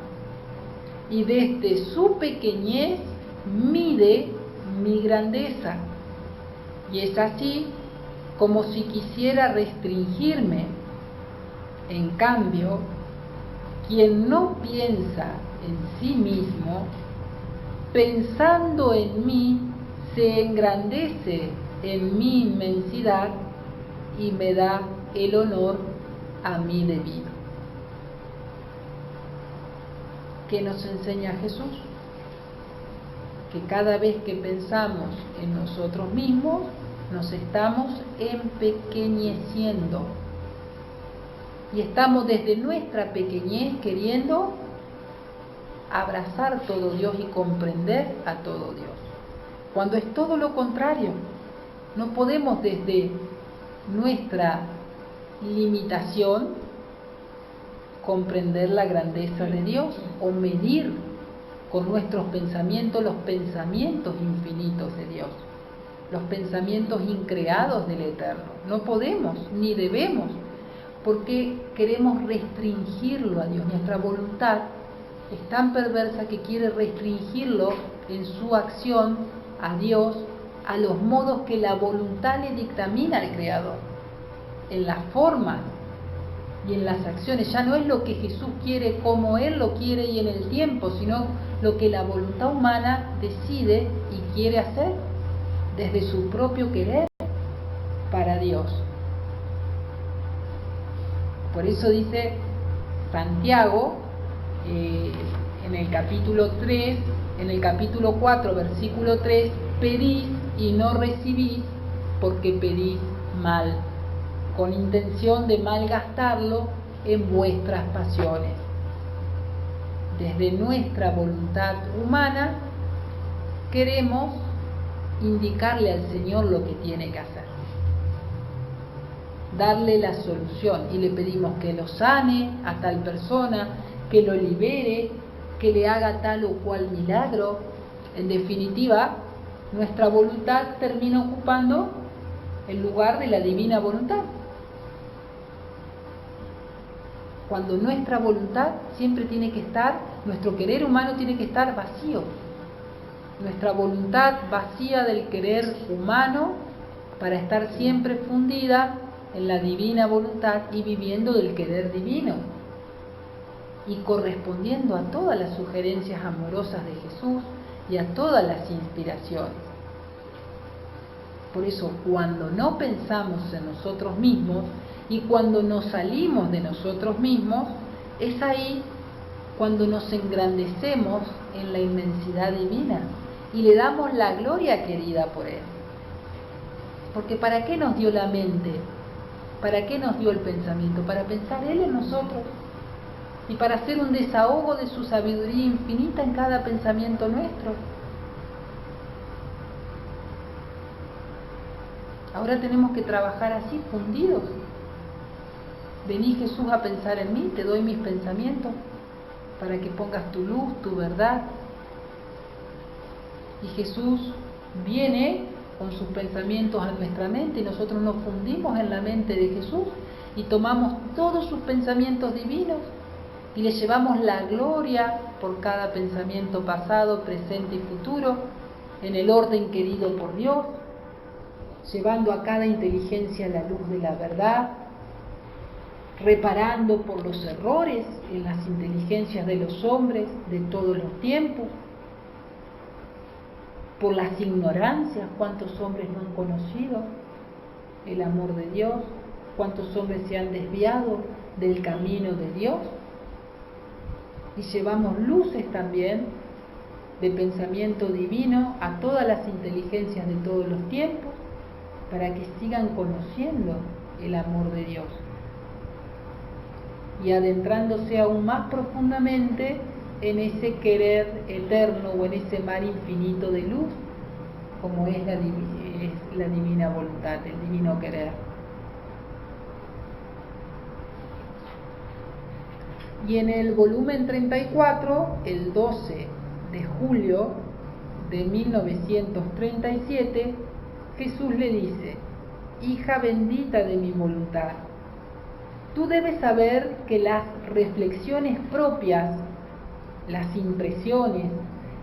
y desde su pequeñez mide mi grandeza, y es así como si quisiera restringirme. En cambio, quien no piensa en sí mismo, pensando en mí, se engrandece en mi inmensidad y me da el honor a mí debido. ¿Qué nos enseña Jesús? Que cada vez que pensamos en nosotros mismos, nos estamos empequeñeciendo. Y estamos desde nuestra pequeñez queriendo abrazar todo Dios y comprender a todo Dios, cuando es todo lo contrario. No podemos desde nuestra limitación comprender la grandeza de Dios o medir con nuestros pensamientos los pensamientos infinitos de Dios, los pensamientos increados del Eterno. No podemos ni debemos, porque queremos restringirlo a Dios. Nuestra voluntad es tan perversa que quiere restringirlo en su acción a Dios a los modos que la voluntad le dictamina al Creador, en las formas y en las acciones. Ya no es lo que Jesús quiere como Él lo quiere y en el tiempo, sino lo que la voluntad humana decide y quiere hacer desde su propio querer para Dios. Por eso dice Santiago en el capítulo 3, en el capítulo 4, versículo 3, pedís y no recibís porque pedís mal, con intención de malgastarlo en vuestras pasiones. Desde nuestra voluntad humana queremos indicarle al Señor lo que tiene que hacer, darle la solución, y le pedimos que lo sane a tal persona, que lo libere, que le haga tal o cual milagro. En definitiva, nuestra voluntad termina ocupando el lugar de la divina voluntad, cuando nuestra voluntad siempre tiene que estar, nuestro querer humano tiene que estar vacío. Nuestra voluntad vacía del querer humano para estar siempre fundida en la divina voluntad y viviendo del querer divino y correspondiendo a todas las sugerencias amorosas de Jesús y a todas las inspiraciones. Por eso, cuando no pensamos en nosotros mismos y cuando nos salimos de nosotros mismos, es ahí cuando nos engrandecemos en la inmensidad divina y le damos la gloria querida por Él. Porque ¿para qué nos dio la mente? ¿Para qué nos dio el pensamiento? Para pensar Él en nosotros y para hacer un desahogo de su sabiduría infinita en cada pensamiento nuestro. Ahora tenemos que trabajar así, fundidos. Vení, Jesús, a pensar en mí, te doy mis pensamientos para que pongas tu luz, tu verdad. Y Jesús viene con sus pensamientos a nuestra mente y nosotros nos fundimos en la mente de Jesús y tomamos todos sus pensamientos divinos y le llevamos la gloria por cada pensamiento pasado, presente y futuro, en el orden querido por Dios, llevando a cada inteligencia la luz de la verdad, reparando por los errores en las inteligencias de los hombres de todos los tiempos, por las ignorancias. ¿Cuántos hombres no han conocido el amor de Dios? ¿Cuántos hombres se han desviado del camino de Dios? Y llevamos luces también de pensamiento divino a todas las inteligencias de todos los tiempos para que sigan conociendo el amor de Dios y adentrándose aún más profundamente en ese querer eterno o en ese mar infinito de luz, como es la divina voluntad, el divino querer. Y en el volumen 34, el 12 de julio de 1937, Jesús le dice: hija bendita de mi voluntad, tú debes saber que las reflexiones propias, las impresiones,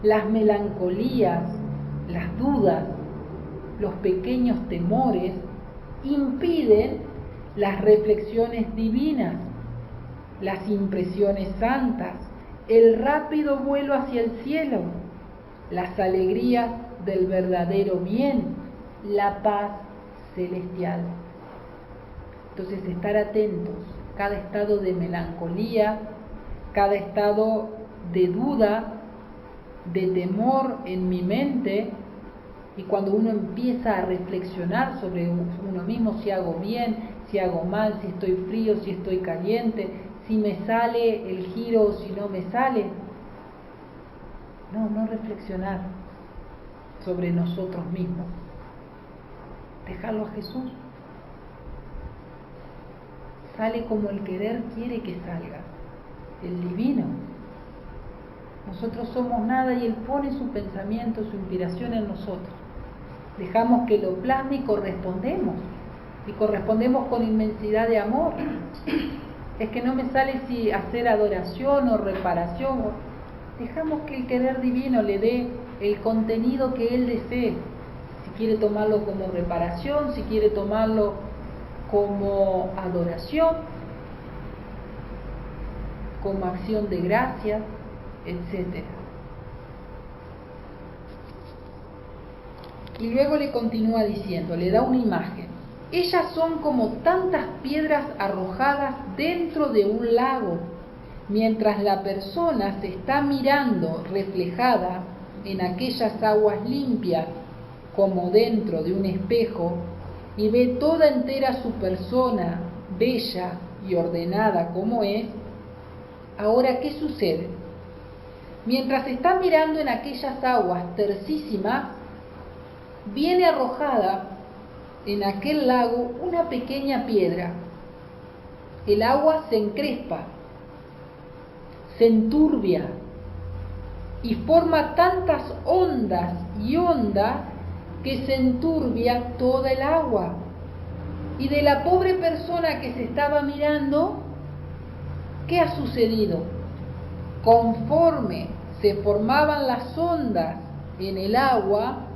las melancolías, las dudas, los pequeños temores, impiden las reflexiones divinas, las impresiones santas, el rápido vuelo hacia el cielo, las alegrías del verdadero bien, la paz celestial. Entonces, estar atentos, cada estado de melancolía, cada estado de duda, de temor en mi mente, y cuando uno empieza a reflexionar sobre uno mismo, si hago bien, si hago mal, si estoy frío, si estoy caliente, si me sale el giro o si no me sale. No reflexionar sobre nosotros mismos. Dejarlo a Jesús. Sale como el querer quiere que salga, el divino. Nosotros somos nada y Él pone su pensamiento, su inspiración en nosotros. Dejamos que lo plasme y correspondemos con inmensidad de amor. Es que no me sale si hacer adoración o reparación. Dejamos que el querer divino le dé el contenido que Él desee. Si quiere tomarlo como reparación, si quiere tomarlo como adoración, como acción de gracias, etc. Y luego le continúa diciendo, le da una imagen. Ellas son como tantas piedras arrojadas dentro de un lago, mientras la persona se está mirando reflejada en aquellas aguas limpias como dentro de un espejo y ve toda entera su persona bella y ordenada como es. Ahora, ¿qué sucede? Mientras está mirando en aquellas aguas tercísimas, viene arrojada en aquel lago una pequeña piedra. El agua se encrespa, se enturbia y forma tantas ondas y ondas que se enturbia toda el agua. Y de la pobre persona que se estaba mirando, ¿qué ha sucedido? Conforme se formaban las ondas en el agua,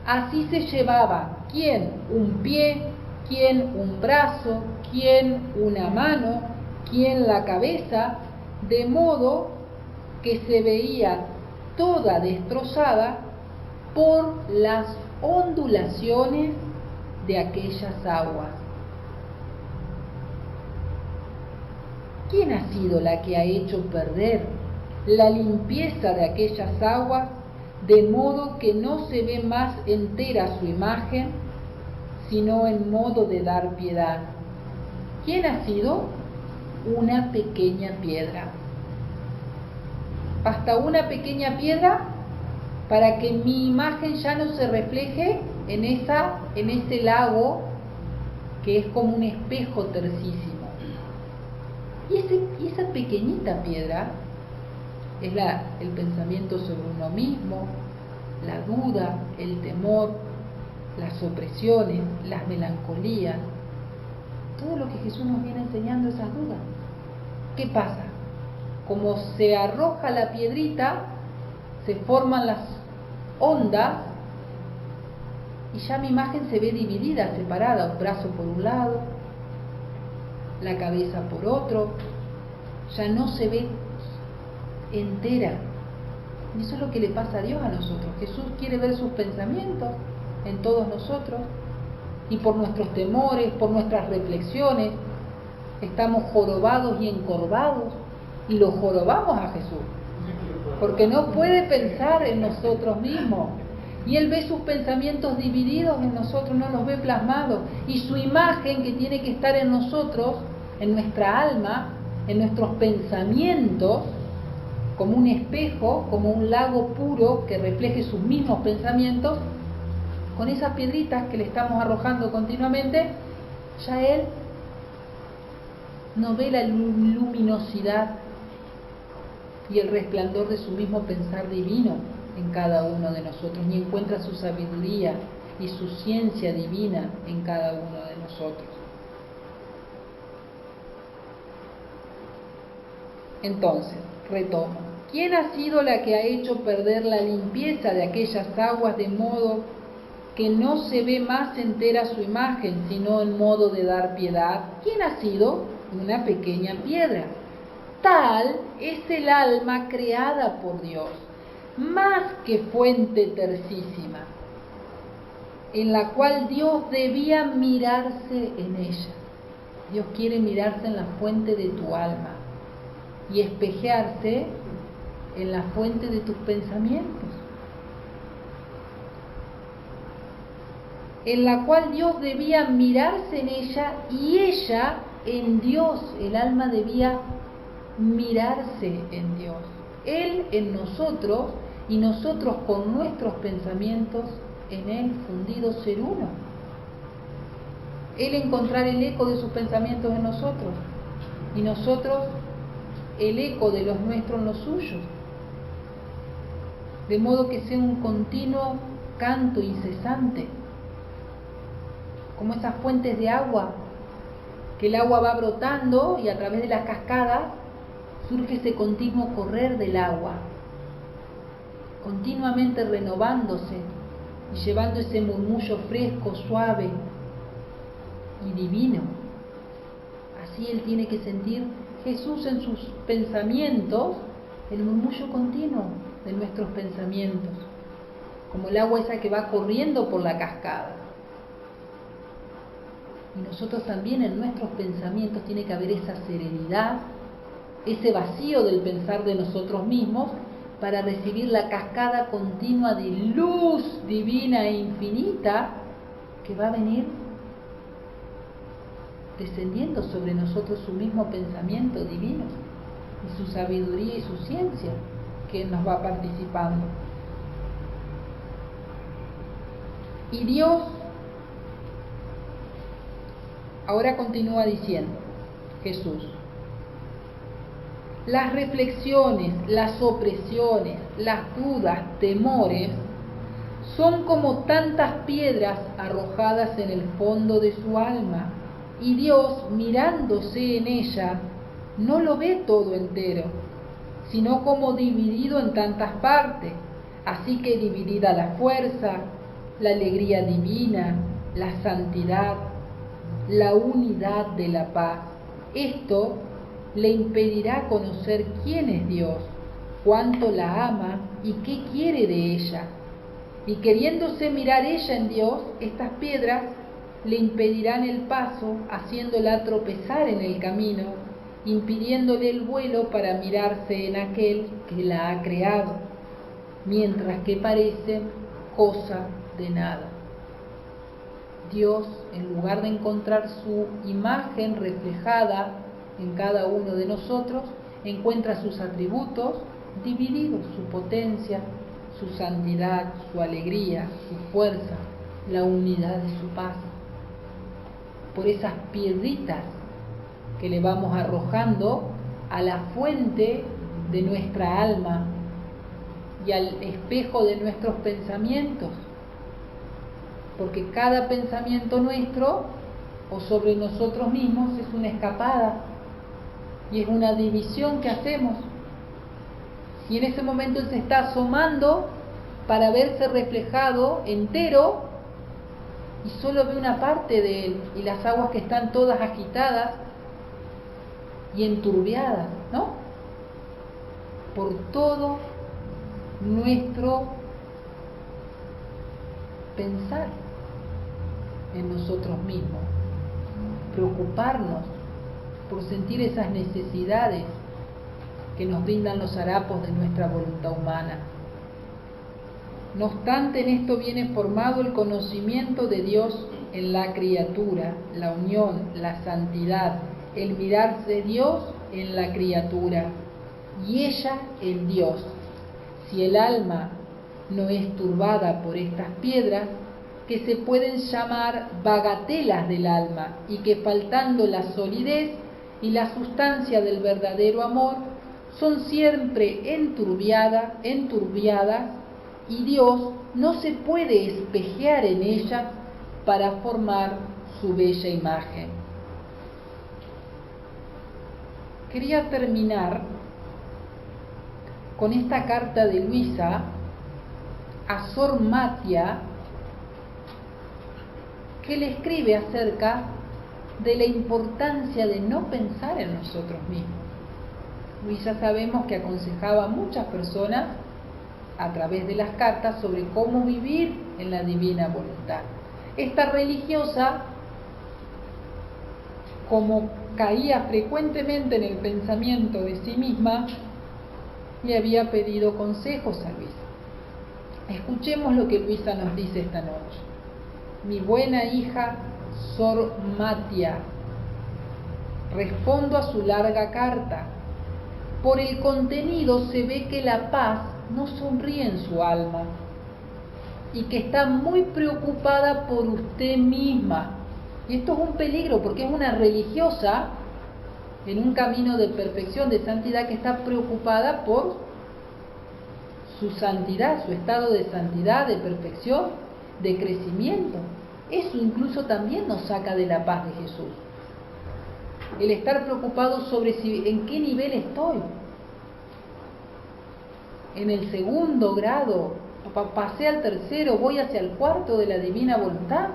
así se llevaba, ¿quién? Un pie, ¿quién? Un brazo, ¿quién? Una mano, ¿quién? La cabeza, de modo que se veía toda destrozada por las ondulaciones de aquellas aguas. ¿Quién ha sido la que ha hecho perder la limpieza de aquellas aguas, de modo que no se ve más entera su imagen, sino en modo de dar piedad? ¿Quién ha sido? Una pequeña piedra. Basta una pequeña piedra para que mi imagen ya no se refleje en ese lago que es como un espejo tercísimo. Y esa pequeñita piedra es el pensamiento sobre uno mismo, la duda, el temor, las opresiones, las melancolías, todo lo que Jesús nos viene enseñando, esas dudas. ¿Qué pasa? Como se arroja la piedrita, se forman las ondas y ya mi imagen se ve dividida, separada, un brazo por un lado, la cabeza por otro, ya no se ve entera. Y eso es lo que le pasa a Dios a nosotros. Jesús quiere ver sus pensamientos en todos nosotros, y por nuestros temores, por nuestras reflexiones, estamos jorobados y encorvados, y lo jorobamos a Jesús, porque no puede pensar en nosotros mismos. Y Él ve sus pensamientos divididos en nosotros, no los ve plasmados. Y su imagen, que tiene que estar en nosotros, en nuestra alma, en nuestros pensamientos, como un espejo, como un lago puro que refleje sus mismos pensamientos, con esas piedritas que le estamos arrojando continuamente, ya Él no ve la luminosidad y el resplandor de su mismo pensar divino en cada uno de nosotros, ni encuentra su sabiduría y su ciencia divina en cada uno de nosotros. Entonces, retomo. ¿Quién ha sido la que ha hecho perder la limpieza de aquellas aguas, de modo que no se ve más entera su imagen, sino en modo de dar piedad? ¿Quién ha sido? Una pequeña piedra. Tal es el alma creada por Dios, más que fuente tercísima, en la cual Dios debía mirarse en ella. Dios quiere mirarse en la fuente de tu alma y espejearse en la fuente de tus pensamientos. en la cual Dios debía mirarse en ella y ella en Dios. El alma debía mirarse en Dios, Él en nosotros y nosotros con nuestros pensamientos en Él, fundidos ser uno. Él encontrar el eco de sus pensamientos en nosotros y nosotros el eco de los nuestros en los suyos, de modo que sea un continuo canto incesante, como esas fuentes de agua, que el agua va brotando y a través de las cascadas surge ese continuo correr del agua, continuamente renovándose y llevando ese murmullo fresco, suave y divino. Así Él tiene que sentir Jesús en sus pensamientos, el murmullo continuo de nuestros pensamientos, como el agua esa que va corriendo por la cascada. Y nosotros también en nuestros pensamientos tiene que haber esa serenidad, ese vacío del pensar de nosotros mismos, para recibir la cascada continua de luz divina e infinita que va a venir descendiendo sobre nosotros su mismo pensamiento divino y su sabiduría y su ciencia que nos va participando. Y Dios ahora continúa diciendo, Jesús, las reflexiones, las opresiones, las dudas, temores, son como tantas piedras arrojadas en el fondo de su alma, y Dios, mirándose en ella, no lo ve todo entero, sino como dividido en tantas partes, así que dividida la fuerza, la alegría divina, la santidad, la unidad de la paz. Esto le impedirá conocer quién es Dios, cuánto la ama y qué quiere de ella. Y queriéndose mirar ella en Dios, estas piedras le impedirán el paso, haciéndola tropezar en el camino, impidiéndole el vuelo para mirarse en aquel que la ha creado, mientras que parecen cosa de nada. Dios, en lugar de encontrar su imagen reflejada en cada uno de nosotros, encuentra sus atributos divididos, su potencia, su santidad, su alegría, su fuerza, la unidad de su paz. Por esas piedritas que le vamos arrojando a la fuente de nuestra alma y al espejo de nuestros pensamientos, porque cada pensamiento nuestro o sobre nosotros mismos es una escapada y es una división que hacemos, y en ese momento Él se está asomando para verse reflejado entero y solo ve una parte de Él y las aguas que están todas agitadas y enturbiadas, ¿no? Por todo nuestro pensar en nosotros mismos, preocuparnos por sentir esas necesidades que nos brindan los harapos de nuestra voluntad humana. No obstante, en esto viene formado el conocimiento de Dios en la criatura, la unión, la santidad, el mirarse Dios en la criatura y ella en Dios. Si el alma no es turbada por estas piedras, que se pueden llamar bagatelas del alma, y que faltando la solidez y la sustancia del verdadero amor, son siempre enturbiadas, y Dios no se puede espejear en ellas para formar su bella imagen. Quería terminar con esta carta de Luisa a Sor Matia, que le escribe acerca de la importancia de no pensar en nosotros mismos. Luisa sabemos que aconsejaba a muchas personas a través de las cartas sobre cómo vivir en la divina voluntad. Esta religiosa, como caía frecuentemente en el pensamiento de sí misma, le había pedido consejos a Luisa. Escuchemos lo que Luisa nos dice esta noche. mi buena hija Sor Matia. Respondo a su larga carta. Por el contenido se ve que la paz no sonríe en su alma y que está muy preocupada por usted misma. Y esto es un peligro porque es una religiosa en un camino de perfección, de santidad, que está preocupada por su santidad, su estado de santidad, de perfección, de crecimiento. Eso incluso también nos saca de la paz de Jesús. El estar preocupado sobre en qué nivel estoy. En el segundo grado, pasé al tercero, voy hacia el cuarto de la divina voluntad.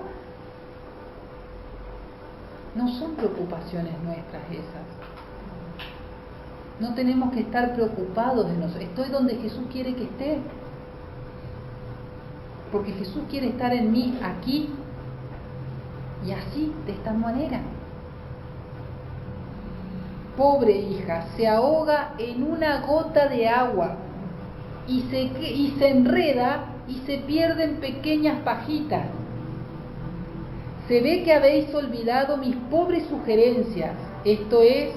No son preocupaciones nuestras esas. No tenemos que estar preocupados de nosotros. Estoy donde Jesús quiere que esté. Porque Jesús quiere estar en mí aquí y así, de esta manera. Pobre hija, se ahoga en una gota de agua y se enreda y se pierde en pequeñas pajitas. Se ve que habéis olvidado mis pobres sugerencias, esto es,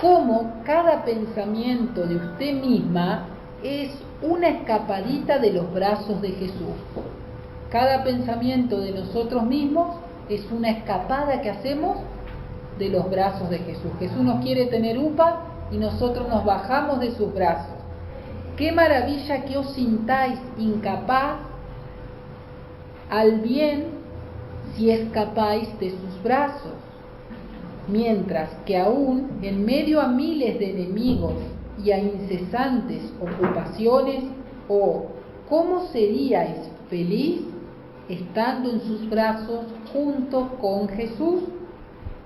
cómo cada pensamiento de usted misma es una escapadita de los brazos de Jesús. Cada pensamiento de nosotros mismos es una escapada que hacemos de los brazos de Jesús. Jesús nos quiere tener upa y nosotros nos bajamos de sus brazos. Qué maravilla que os sintáis incapaz al bien si escapáis de sus brazos, mientras que aún en medio a miles de enemigos y a incesantes ocupaciones, ¿cómo seríais feliz estando en sus brazos junto con Jesús?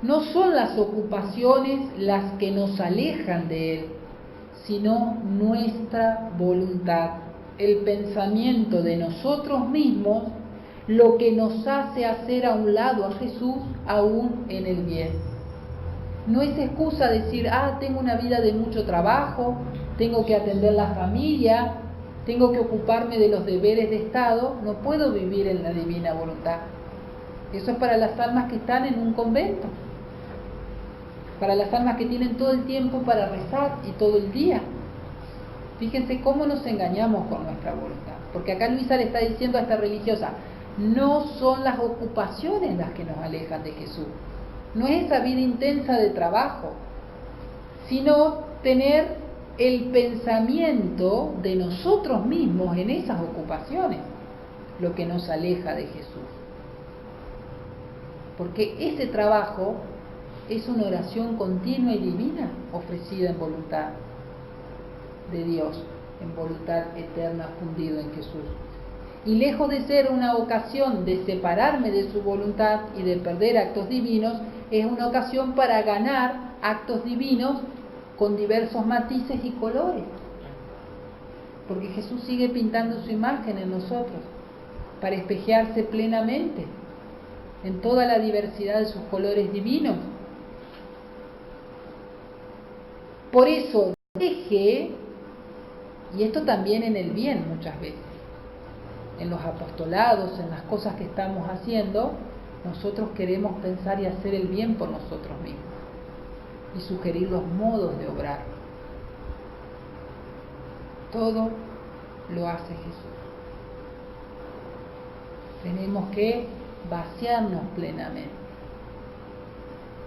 No son las ocupaciones las que nos alejan de Él, sino nuestra voluntad, el pensamiento de nosotros mismos, lo que nos hace hacer a un lado a Jesús aún en el bien. No es excusa decir, tengo una vida de mucho trabajo, tengo que atender la familia, tengo que ocuparme de los deberes de Estado, no puedo vivir en la divina voluntad. Eso es para las almas que están en un convento, para las almas que tienen todo el tiempo para rezar y todo el día. Fíjense cómo nos engañamos con nuestra voluntad, porque acá Luisa le está diciendo a esta religiosa, no son las ocupaciones las que nos alejan de Jesús, no es esa vida intensa de trabajo, sino tener el pensamiento de nosotros mismos en esas ocupaciones, lo que nos aleja de Jesús. Porque ese trabajo es una oración continua y divina ofrecida en voluntad de Dios, en voluntad eterna fundida en Jesús. Y lejos de ser una ocasión de separarme de su voluntad y de perder actos divinos, es una ocasión para ganar actos divinos con diversos matices y colores. Porque Jesús sigue pintando su imagen en nosotros para espejearse plenamente en toda la diversidad de sus colores divinos. Por eso, deje, y esto también en el bien muchas veces, en los apostolados, en las cosas que estamos haciendo, nosotros queremos pensar y hacer el bien por nosotros mismos y sugerir los modos de obrar. Todo lo hace Jesús. Tenemos que vaciarnos plenamente.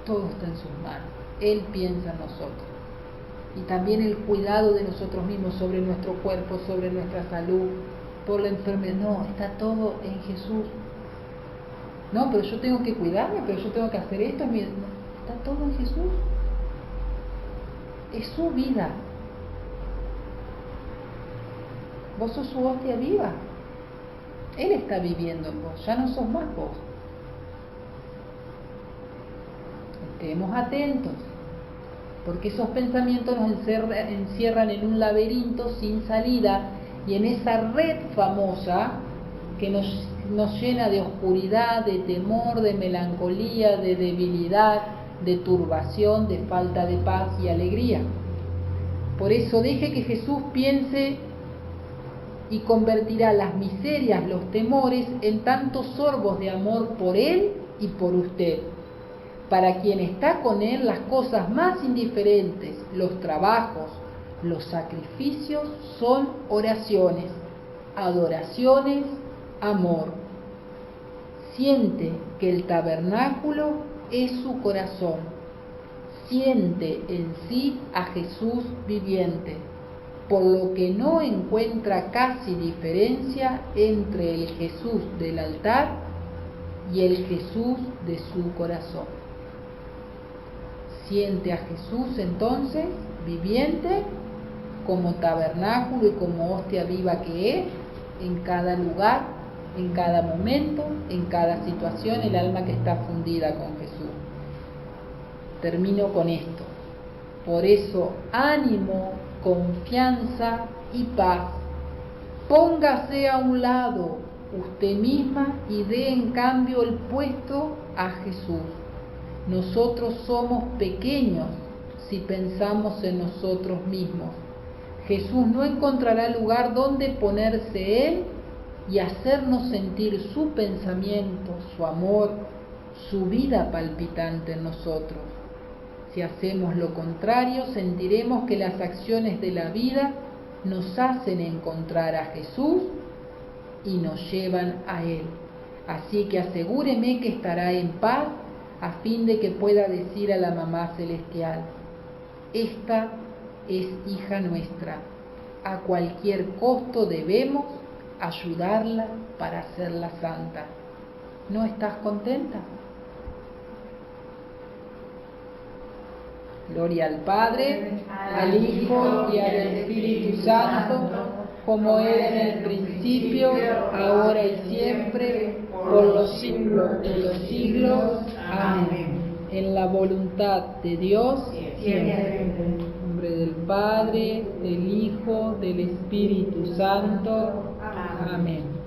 Todo está en sus manos. Él piensa en nosotros. Y también el cuidado de nosotros mismos sobre nuestro cuerpo, sobre nuestra salud, por la enfermedad. No, está todo en Jesús. No, pero yo tengo que cuidarme, pero yo tengo que hacer esto. No, está todo en Jesús. Es su vida. Vos sos su hostia viva. Él está viviendo en vos, ya no sos más vos. Estemos atentos, porque esos pensamientos nos encierran en un laberinto sin salida y en esa red famosa que nos llena de oscuridad, de temor, de melancolía, de debilidad, de turbación, de falta de paz y alegría. Por eso deje que Jesús piense y convertirá las miserias, los temores, en tantos sorbos de amor por Él y por usted. Para quien está con Él, las cosas más indiferentes, los trabajos, los sacrificios son oraciones, adoraciones, amor. Siente que el tabernáculo es su corazón. Siente en sí a Jesús viviente, por lo que no encuentra casi diferencia entre el Jesús del altar y el Jesús de su corazón. Siente a Jesús entonces viviente como tabernáculo y como hostia viva que es, en cada lugar, en cada momento, en cada situación, el alma que está fundida con Jesús. Termino con esto. Por eso, ánimo, confianza y paz. Póngase a un lado usted misma y dé en cambio el puesto a Jesús. Nosotros somos pequeños si pensamos en nosotros mismos. Jesús no encontrará lugar donde ponerse Él y hacernos sentir su pensamiento, su amor, su vida palpitante en nosotros. Si hacemos lo contrario, sentiremos que las acciones de la vida nos hacen encontrar a Jesús y nos llevan a Él. Así que asegúreme que estará en paz a fin de que pueda decir a la Mamá Celestial: esta es hija nuestra, a cualquier costo debemos ayudarla para hacerla santa. ¿No estás contenta? Gloria al Padre, al Hijo y al Espíritu Santo, como era en el principio, ahora y siempre, por los siglos de los siglos. Amén. En la voluntad de Dios siempre. En nombre del Padre, del Hijo, del Espíritu Santo. Amén.